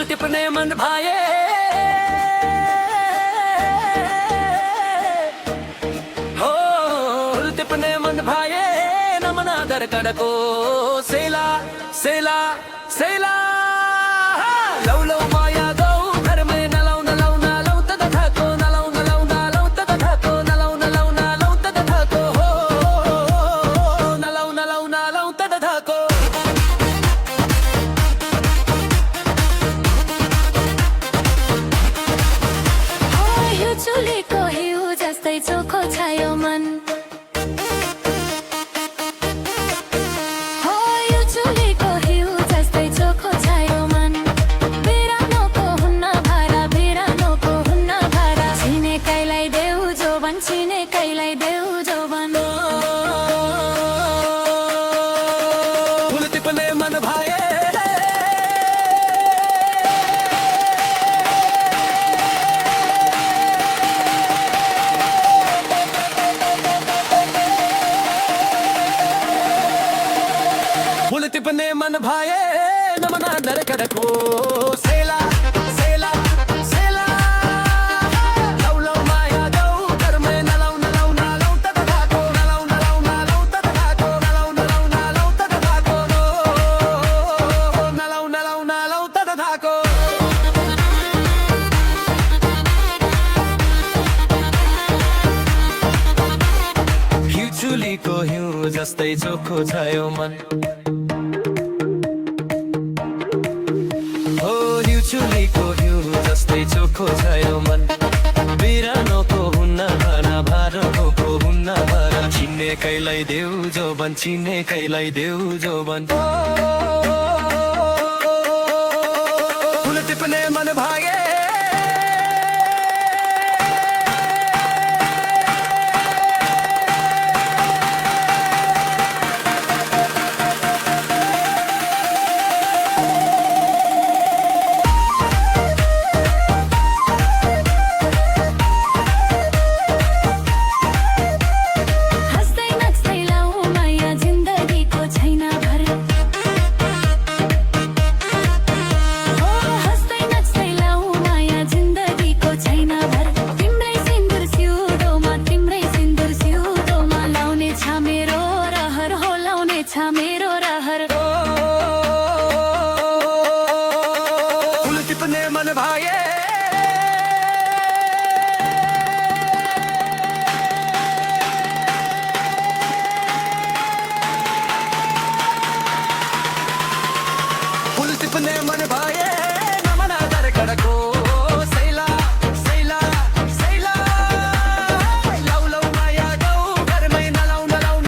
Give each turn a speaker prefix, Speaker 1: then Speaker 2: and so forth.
Speaker 1: फूल टिपने मन भाए, हो फूल टिपने मन भाए, नमना दर कडको सेला सेला सेला लव लव माया गौ घर में नलव नलव नलव तद धाको नलव नलव नलव तद धाको नलव नलव नलव तद धाको हो नलव नलव नलव तद धाको
Speaker 2: यो चुलेको हिउँ जस्तै चोखो छायो मन, हो यो चुलेको हिउँ जस्तै चोखो छायो मन। बिरानोको हुन्न भारा, बिरानोको हुन्न भारा, छिनेकैलाई देऊ जोबन, छिनेकैलाई देऊ जोबन।
Speaker 1: फूल टिपने मन भाए, फूल टिपने मन भाए, नमना दर कडको सेला सेला सेला लव लव माया गौ घर में नलव नलव नलव तद धाको नलव नलव नलव तद धाको नलव नलव नलव तद धाको नलव नलव नलव तद धाको हिउँ चुलीको हिउँ जस्तै चोखो छायो मन, हो हिउँ चुलीको हिउँ जस्तै चोखो छायो मन। बिरानोको हुन्न भारा, भारोको हुन्न भारा, छिनेकैलाई देऊ जोबन, छिनेकैलाई देऊ जोबन। फूल टिपने मन भागे,